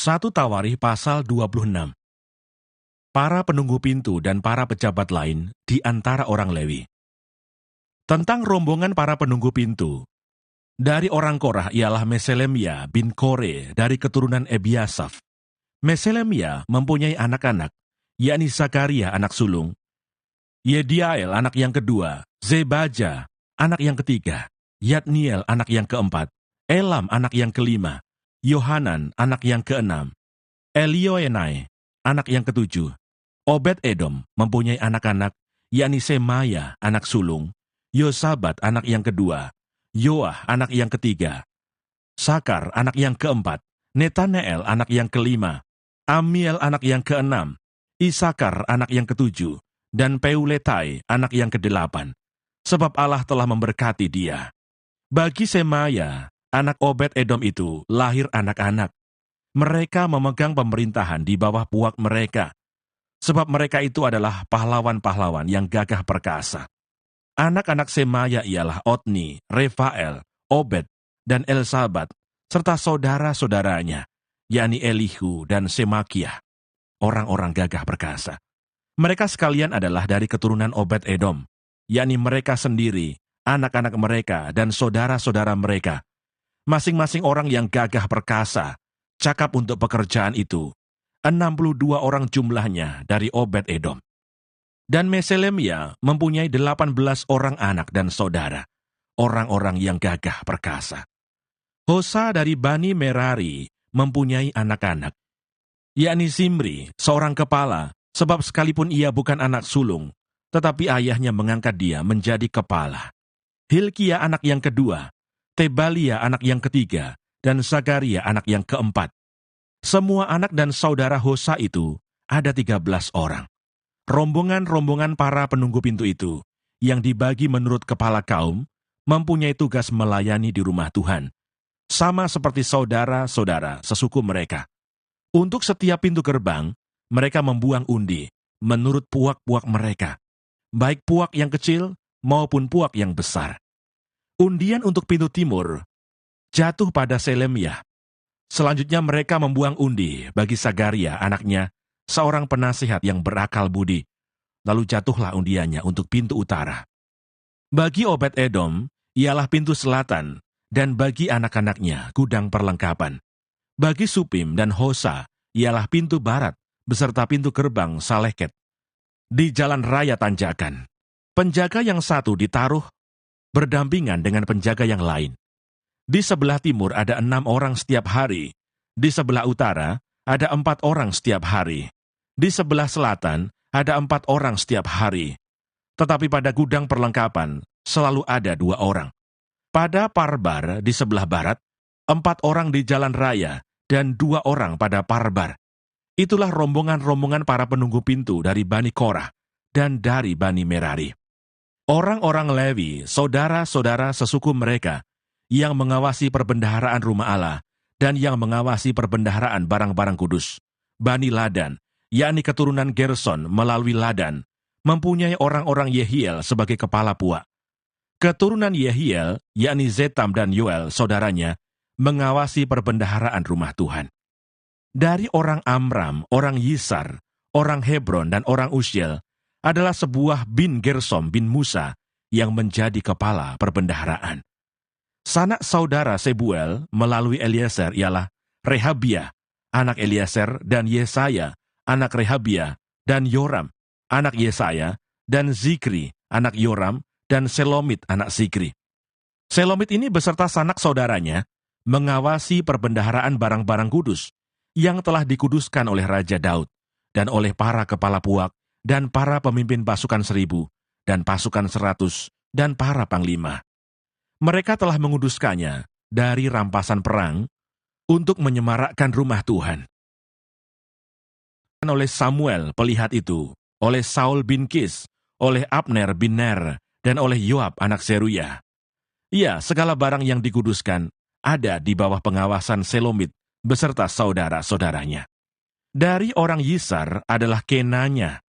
1 Tawarikh pasal 26. Para penunggu pintu dan para pejabat lain di antara orang Lewi. Tentang rombongan para penunggu pintu, dari orang Korah ialah Meselemia bin Kore dari keturunan Ebiasaf. Meselemia mempunyai anak-anak, yakni Zakaria anak sulung, Yediael anak yang kedua, Zebaja anak yang ketiga, Yadniel anak yang keempat, Elam anak yang kelima, Yohanan anak yang keenam, Elioenai anak yang ketujuh. Obed-Edom mempunyai anak-anak, yakni Semaya anak sulung, Yosabat anak yang kedua, Yoah anak yang ketiga, Sakar anak yang keempat, Netaneel anak yang kelima, Amiel anak yang keenam, Isakar anak yang ketujuh, dan Peuletai anak yang kedelapan. Sebab Allah telah memberkati dia. Bagi Semaya, anak Obed-Edom itu lahir anak-anak. Mereka memegang pemerintahan di bawah puak mereka, sebab mereka itu adalah pahlawan-pahlawan yang gagah perkasa. Anak-anak Semaya ialah Otni, Refael, Obed, dan Elsabat, serta saudara-saudaranya, yakni Elihu dan Semakiah, orang-orang gagah perkasa. Mereka sekalian adalah dari keturunan Obed-Edom, yakni mereka sendiri, anak-anak mereka, dan saudara-saudara mereka, masing-masing orang yang gagah perkasa, cakap untuk pekerjaan itu. 62 orang jumlahnya dari Obed-Edom. Dan Meselemia mempunyai 18 orang anak dan saudara, orang-orang yang gagah perkasa. Hosa dari Bani Merari mempunyai anak-anak, yakni Zimri, seorang kepala, sebab sekalipun ia bukan anak sulung, tetapi ayahnya mengangkat dia menjadi kepala. Hilkia anak yang kedua, Tebalia anak yang ketiga, dan Zakaria anak yang keempat. Semua anak dan saudara Hosa itu ada 13 orang. Rombongan-rombongan para penunggu pintu itu, yang dibagi menurut kepala kaum, mempunyai tugas melayani di rumah Tuhan, sama seperti saudara-saudara sesuku mereka. Untuk setiap pintu gerbang, mereka membuang undi menurut puak-puak mereka, baik puak yang kecil maupun puak yang besar. Undian untuk pintu timur jatuh pada Selemyah. Selanjutnya mereka membuang undi bagi Zakaria anaknya, seorang penasihat yang berakal budi. Lalu jatuhlah undiannya untuk pintu utara. Bagi Obed-Edom ialah pintu selatan, dan bagi anak-anaknya gudang perlengkapan. Bagi Supim dan Hosa ialah pintu barat, beserta pintu gerbang Saleket. Di jalan raya tanjakan, penjaga yang satu ditaruh berdampingan dengan penjaga yang lain. Di sebelah timur ada 6 orang setiap hari. Di sebelah utara ada 4 orang setiap hari. Di sebelah selatan ada 4 orang setiap hari. Tetapi pada gudang perlengkapan selalu ada 2 orang. Pada Parbar di sebelah barat, 4 orang di jalan raya dan 2 orang pada Parbar. Itulah rombongan-rombongan para penunggu pintu dari Bani Korah dan dari Bani Merari. Orang-orang Lewi, saudara-saudara sesuku mereka, yang mengawasi perbendaharaan rumah Allah, dan yang mengawasi perbendaharaan barang-barang kudus, Bani Ladan, yakni keturunan Gerson melalui Ladan, mempunyai orang-orang Yehiel sebagai kepala puak. Keturunan Yehiel, yakni Zetam dan Yoel, saudaranya, mengawasi perbendaharaan rumah Tuhan. Dari orang Amram, orang Yisar, orang Hebron, dan orang Uziel, adalah sebuah bin Gersom bin Musa yang menjadi kepala perbendaharaan. Sanak saudara Sebuel melalui Eliezer ialah Rehabiah, anak Eliezer, dan Yesaya, anak Rehabiah, dan Yoram, anak Yesaya, dan Zikri, anak Yoram, dan Selomit, anak Zikri. Selomit ini beserta sanak saudaranya mengawasi perbendaharaan barang-barang kudus yang telah dikuduskan oleh Raja Daud dan oleh para kepala puak dan para pemimpin pasukan 1000 dan pasukan 100 dan para panglima. Mereka telah menguduskannya dari rampasan perang untuk menyemarakkan rumah Tuhan. Oleh Samuel pelihat itu, oleh Saul bin Kis, oleh Abner bin Ner, dan oleh Yoab anak Zeruya. Ya, segala barang yang dikuduskan ada di bawah pengawasan Selomit beserta saudara-saudaranya. Dari orang Yisar adalah Kenanya,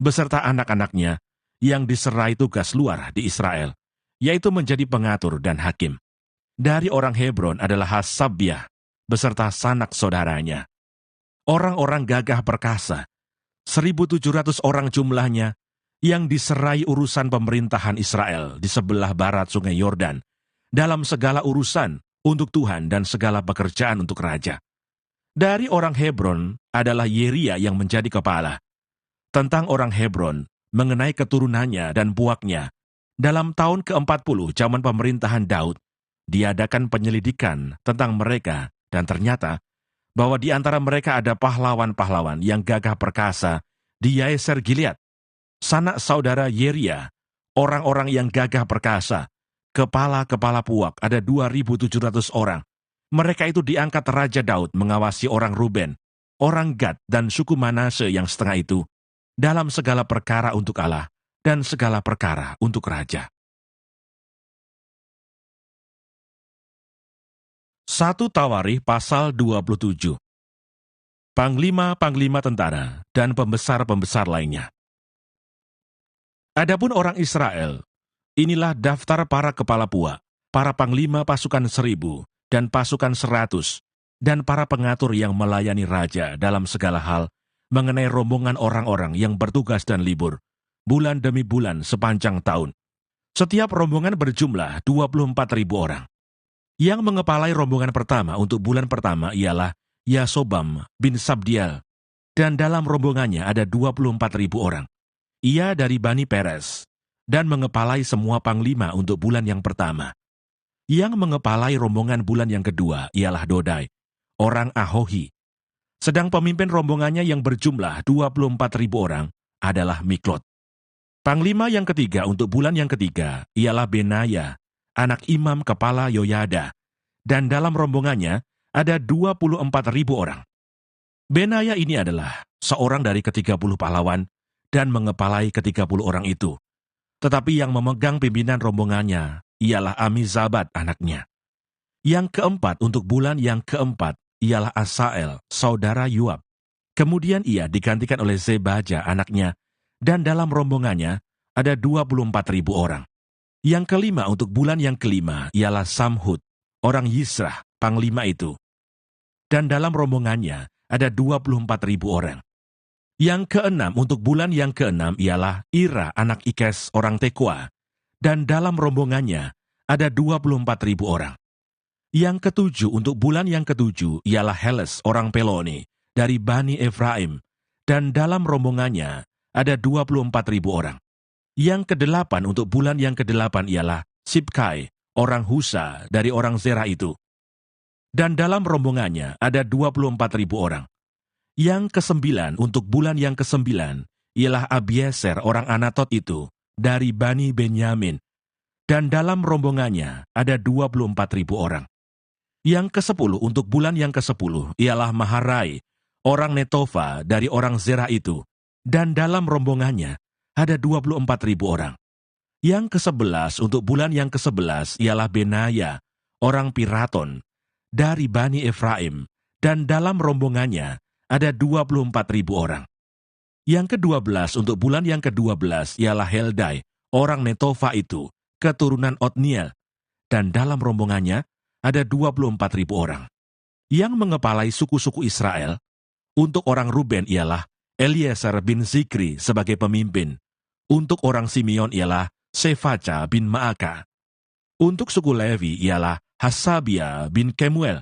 beserta anak-anaknya yang diserai tugas luar di Israel, yaitu menjadi pengatur dan hakim. Dari orang Hebron adalah Hasabiah, beserta sanak saudaranya. orang-orang gagah perkasa, 1.700 orang jumlahnya, yang diserai urusan pemerintahan Israel di sebelah barat sungai Yordan, dalam segala urusan untuk Tuhan dan segala pekerjaan untuk raja. Dari orang Hebron adalah Yeria yang menjadi kepala. Tentang orang Hebron, mengenai keturunannya dan puaknya, dalam tahun ke-40 zaman pemerintahan Daud, diadakan penyelidikan tentang mereka, dan ternyata bahwa di antara mereka ada pahlawan-pahlawan yang gagah perkasa di Yaeser Gilead, sanak saudara Yeria, orang-orang yang gagah perkasa, kepala-kepala puak ada 2.700 orang. Mereka itu diangkat Raja Daud mengawasi orang Ruben, orang Gad, dan suku Manase yang setengah itu, dalam segala perkara untuk Allah dan segala perkara untuk raja. 1 Tawarikh pasal 27. Panglima-panglima tentara dan pembesar-pembesar lainnya. Adapun orang Israel, inilah daftar para kepala puak, para panglima pasukan 1.000 dan pasukan 100, dan para pengatur yang melayani raja dalam segala hal mengenai rombongan orang-orang yang bertugas dan libur, bulan demi bulan sepanjang tahun. Setiap rombongan berjumlah 24.000 orang. Yang mengepalai rombongan pertama untuk bulan pertama ialah Yasobam bin Sabdiel, dan dalam rombongannya ada 24.000 orang. Ia dari Bani Peres, dan mengepalai semua panglima untuk bulan yang pertama. Yang mengepalai rombongan bulan yang kedua ialah Dodai, orang Ahohi. Sedang pemimpin rombongannya yang berjumlah 24.000 orang adalah Miklot. Panglima yang ketiga untuk bulan yang ketiga ialah Benaya, anak imam kepala Yoyada, dan dalam rombongannya ada 24.000 orang. Benaya ini adalah seorang dari ke-30 pahlawan dan mengepalai ke-30 orang itu. Tetapi yang memegang pimpinan rombongannya ialah Amizabad anaknya. Yang keempat untuk bulan yang keempat ialah Asael, saudara Yoab. Kemudian ia digantikan oleh Zebaja anaknya, dan dalam rombongannya ada 24.000 orang. Yang kelima untuk bulan yang kelima ialah Samhud, orang Yisrah, panglima itu. Dan dalam rombongannya ada 24.000 orang. Yang keenam untuk bulan yang keenam ialah Ira, anak Ikes, orang Tekoa. Dan dalam rombongannya ada 24.000 orang. Yang ketujuh untuk bulan yang ketujuh ialah Heles, orang Peloni, dari Bani Efraim, dan dalam rombongannya ada 24.000 orang. Yang kedelapan untuk bulan yang kedelapan ialah Sibkai, orang Husa, dari orang Zerah itu. Dan dalam rombongannya ada 24.000 orang. Yang kesembilan untuk bulan yang kesembilan ialah Abieser, orang Anatot itu, dari Bani Benyamin, dan dalam rombongannya ada 24.000 orang. Yang ke-10 untuk bulan yang ke-10 ialah Maharai, orang Netofa dari orang Zerah itu, dan dalam rombongannya ada 24.000 orang. Yang ke-11 untuk bulan yang ke-11 ialah Benaya, orang Piraton, dari Bani Efraim, dan dalam rombongannya ada 24.000 orang. Yang ke-12 untuk bulan yang ke-12 ialah Heldai, orang Netofa itu, keturunan Otniel, dan dalam rombongannya ada 24.000 orang. Yang mengepalai suku-suku Israel, untuk orang Ruben ialah Eliezer bin Zikri sebagai pemimpin. Untuk orang Simeon ialah Sefaca bin Maaka. Untuk suku Levi ialah Hasabia bin Kemuel.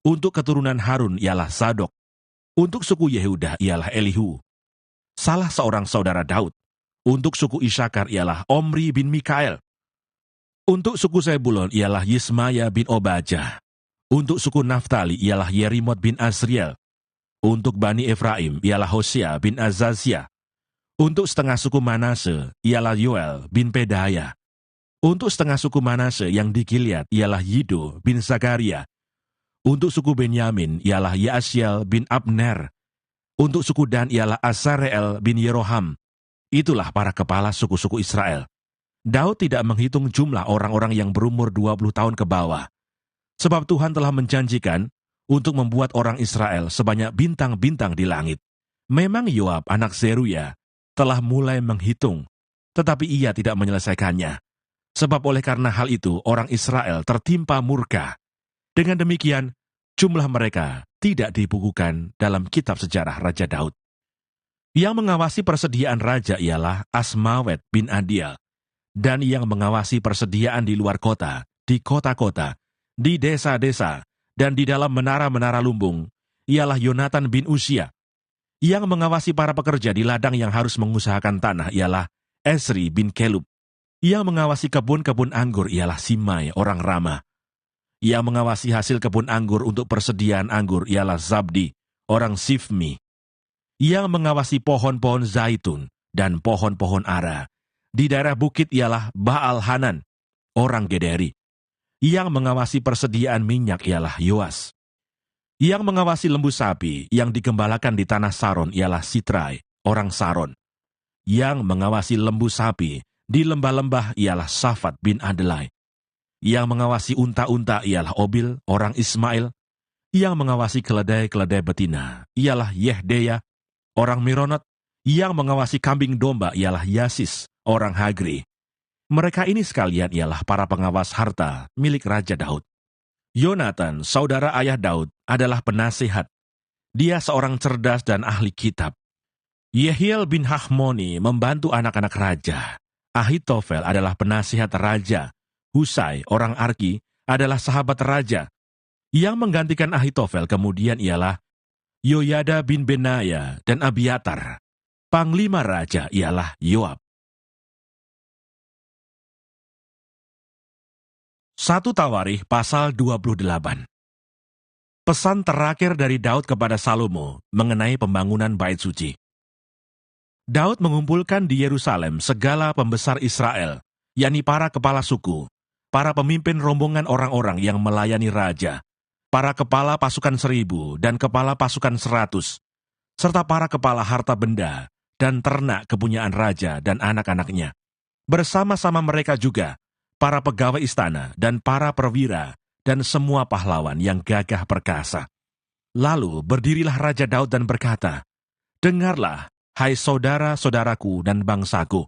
Untuk keturunan Harun ialah Zadok. Untuk suku Yehuda ialah Elihu, salah seorang saudara Daud. Untuk suku Isakar ialah Omri bin Mikael. Untuk suku Zebulon ialah Yismaya bin Obajah. Untuk suku Naftali ialah Yerimot bin Azriel. Untuk Bani Efraim ialah Hosea bin Azazia. Untuk setengah suku Manase ialah Yoel bin Pedaya. Untuk setengah suku Manase yang di Gilead ialah Yido bin Zakaria. Untuk suku Benyamin ialah Yaasiel bin Abner. Untuk suku Dan ialah Azareel bin Yeroham. Itulah para kepala suku-suku Israel. Daud tidak menghitung jumlah orang-orang yang berumur 20 tahun ke bawah. Sebab Tuhan telah menjanjikan untuk membuat orang Israel sebanyak bintang-bintang di langit. Memang Yoab anak Zeruya telah mulai menghitung, tetapi ia tidak menyelesaikannya. Sebab oleh karena hal itu orang Israel tertimpa murka. Dengan demikian, jumlah mereka tidak dibukukan dalam kitab sejarah Raja Daud. Yang mengawasi persediaan raja ialah Asmawet bin Adiel, dan yang mengawasi persediaan di luar kota, di kota-kota, di desa-desa, dan di dalam menara-menara lumbung, ialah Yonatan bin Usia. Yang mengawasi para pekerja di ladang yang harus mengusahakan tanah ialah Esri bin Kelub. Yang mengawasi kebun-kebun anggur ialah Simai orang Rama. Yang mengawasi hasil kebun anggur untuk persediaan anggur ialah Zabdi, orang Sifmi. Yang mengawasi pohon-pohon zaitun dan pohon-pohon ara di daerah bukit ialah Baal Hanan, orang Gederi. Yang mengawasi persediaan minyak ialah Yoas. Yang mengawasi lembu sapi yang digembalakan di tanah Saron ialah Sitrai, orang Saron. Yang mengawasi lembu sapi di lembah-lembah ialah Safat bin Adelai. Yang mengawasi unta-unta ialah Obil, orang Ismail. Yang mengawasi keledai-keledai betina ialah Yehdeya, orang Mironot. Yang mengawasi kambing domba ialah Yasis, orang Hagri. Mereka ini sekalian ialah para pengawas harta milik Raja Daud. Yonatan, saudara ayah Daud, adalah penasihat. Dia seorang cerdas dan ahli kitab. Yehiel bin Hachmoni membantu anak-anak raja. Ahitofel adalah penasihat raja. Husai, orang Arki, adalah sahabat raja. Yang menggantikan Ahitofel kemudian ialah Yoyada bin Benaya dan Abiatar. Panglima raja ialah Yoab. 1 Tawarikh pasal 28. Pesan terakhir dari Daud kepada Salomo mengenai pembangunan bait suci. Daud mengumpulkan di Yerusalem segala pembesar Israel, yakni para kepala suku, para pemimpin rombongan orang-orang yang melayani raja, para kepala pasukan 1000 dan kepala pasukan 100, serta para kepala harta benda dan ternak kepunyaan raja dan anak-anaknya. Bersama-sama mereka juga para pegawai istana dan para perwira dan semua pahlawan yang gagah perkasa. Lalu berdirilah Raja Daud dan berkata, "Dengarlah, hai saudara-saudaraku dan bangsaku,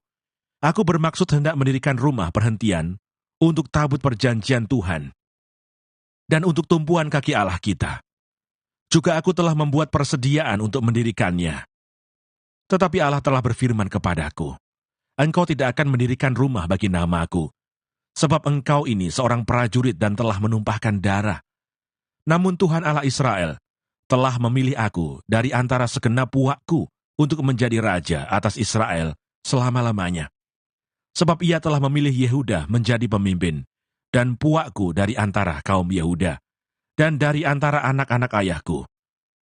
aku bermaksud hendak mendirikan rumah perhentian untuk tabut perjanjian Tuhan dan untuk tumpuan kaki Allah kita. Juga aku telah membuat persediaan untuk mendirikannya. Tetapi Allah telah berfirman kepadaku, engkau tidak akan mendirikan rumah bagi namaku, sebab engkau ini seorang prajurit dan telah menumpahkan darah. Namun Tuhan Allah Israel telah memilih aku dari antara segenap puakku untuk menjadi raja atas Israel selama-lamanya. Sebab ia telah memilih Yehuda menjadi pemimpin, dan puakku dari antara kaum Yehuda, dan dari antara anak-anak ayahku.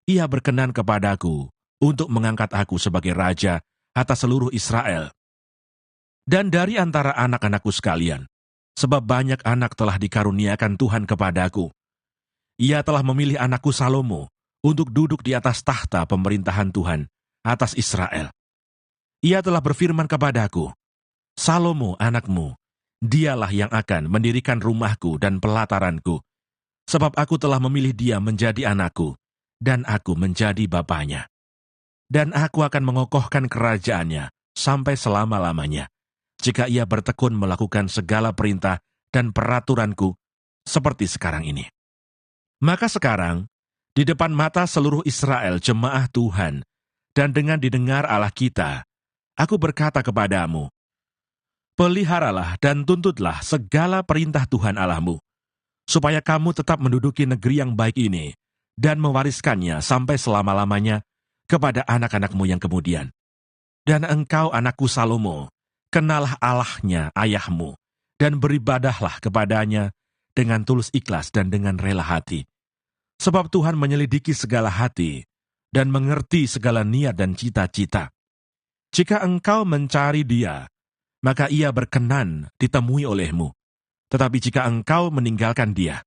Ia berkenan kepadaku untuk mengangkat aku sebagai raja atas seluruh Israel. Dan dari antara anak-anakku sekalian, sebab banyak anak telah dikaruniakan Tuhan kepadaku. Ia telah memilih anakku Salomo untuk duduk di atas tahta pemerintahan Tuhan atas Israel. Ia telah berfirman kepadaku, Salomo anakmu, dialah yang akan mendirikan rumahku dan pelataranku, sebab aku telah memilih dia menjadi anakku, dan aku menjadi bapanya. Dan aku akan mengokohkan kerajaannya sampai selama-lamanya, jika ia bertekun melakukan segala perintah dan peraturanku seperti sekarang ini. Maka sekarang, di depan mata seluruh Israel jemaah Tuhan, dan dengan didengar Allah kita, aku berkata kepadamu, peliharalah dan tuntutlah segala perintah Tuhan Allahmu, supaya kamu tetap menduduki negeri yang baik ini, dan mewariskannya sampai selama-lamanya kepada anak-anakmu yang kemudian. Dan engkau anakku Salomo, kenalah Allahnya ayahmu, dan beribadahlah kepadanya dengan tulus ikhlas dan dengan rela hati. Sebab Tuhan menyelidiki segala hati, dan mengerti segala niat dan cita-cita. Jika engkau mencari dia, maka ia berkenan ditemui olehmu. Tetapi jika engkau meninggalkan dia,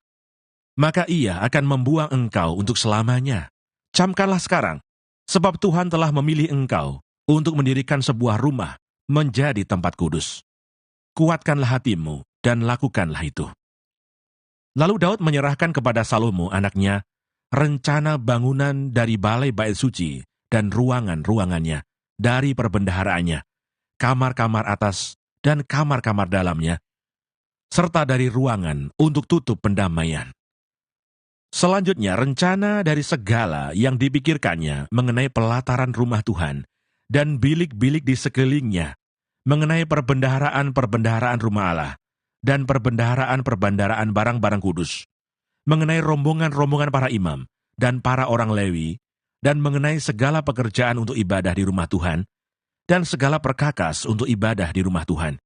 maka ia akan membuang engkau untuk selamanya. Camkanlah sekarang, sebab Tuhan telah memilih engkau untuk mendirikan sebuah rumah menjadi tempat kudus. Kuatkanlah hatimu dan lakukanlah itu. Lalu Daud menyerahkan kepada Salomo anaknya rencana bangunan dari balai bait suci dan ruangan-ruangannya, dari perbendaharaannya, kamar-kamar atas dan kamar-kamar dalamnya, serta dari ruangan untuk tutup pendamaian. Selanjutnya, rencana dari segala yang dipikirkannya mengenai pelataran rumah Tuhan dan bilik-bilik di sekelilingnya, mengenai perbendaharaan-perbendaharaan rumah Allah dan perbendaharaan-perbendaharaan barang-barang kudus, mengenai rombongan-rombongan para imam dan para orang Lewi, dan mengenai segala pekerjaan untuk ibadah di rumah Tuhan, dan segala perkakas untuk ibadah di rumah Tuhan.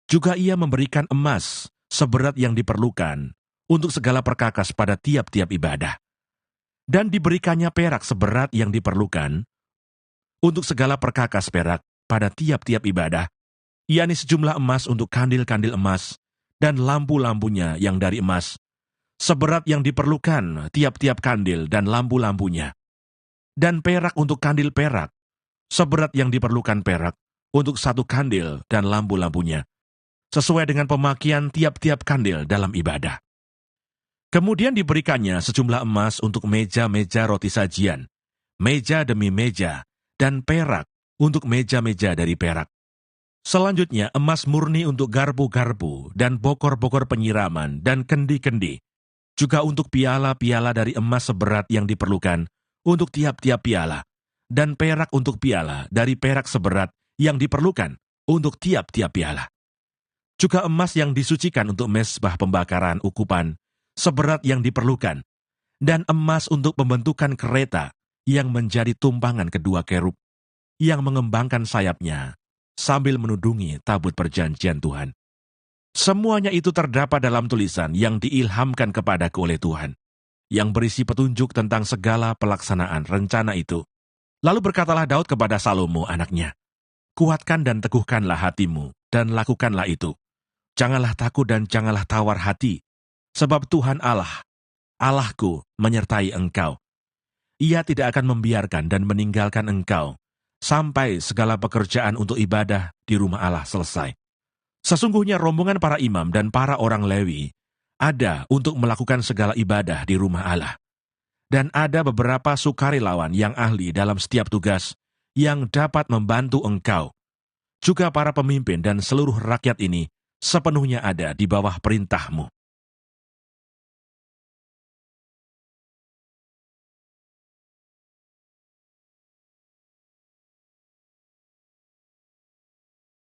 Juga ia memberikan emas seberat yang diperlukan untuk segala perkakas pada tiap-tiap ibadah. Dan diberikannya perak seberat yang diperlukan untuk segala perkakas perak pada tiap-tiap ibadah, yakni sejumlah emas untuk kandil-kandil emas dan lampu-lampunya yang dari emas, seberat yang diperlukan tiap-tiap kandil dan lampu-lampunya. Dan perak untuk kandil perak, seberat yang diperlukan perak untuk satu kandil dan lampu-lampunya, sesuai dengan pemakaian tiap-tiap kandil dalam ibadah. Kemudian diberikannya sejumlah emas untuk meja-meja roti sajian, meja demi meja, dan perak untuk meja-meja dari perak. Selanjutnya emas murni untuk garpu-garpu dan bokor-bokor penyiraman dan kendi-kendi, juga untuk piala-piala dari emas seberat yang diperlukan untuk tiap-tiap piala, dan perak untuk piala dari perak seberat yang diperlukan untuk tiap-tiap piala. Juga emas yang disucikan untuk mezbah pembakaran ukupan, seberat yang diperlukan, dan emas untuk pembentukan kereta yang menjadi tumpangan kedua kerub, yang mengembangkan sayapnya sambil menudungi tabut perjanjian Tuhan. Semuanya itu terdapat dalam tulisan yang diilhamkan kepadaku oleh Tuhan, yang berisi petunjuk tentang segala pelaksanaan rencana itu. Lalu berkatalah Daud kepada Salomo anaknya, "Kuatkan dan teguhkanlah hatimu, dan lakukanlah itu. Janganlah takut dan janganlah tawar hati, sebab Tuhan Allah, Allahku, menyertai engkau. Ia tidak akan membiarkan dan meninggalkan engkau, sampai segala pekerjaan untuk ibadah di rumah Allah selesai. Sesungguhnya rombongan para imam dan para orang Lewi ada untuk melakukan segala ibadah di rumah Allah. Dan ada beberapa sukarelawan yang ahli dalam setiap tugas yang dapat membantu engkau. Juga para pemimpin dan seluruh rakyat ini sepenuhnya ada di bawah perintahmu."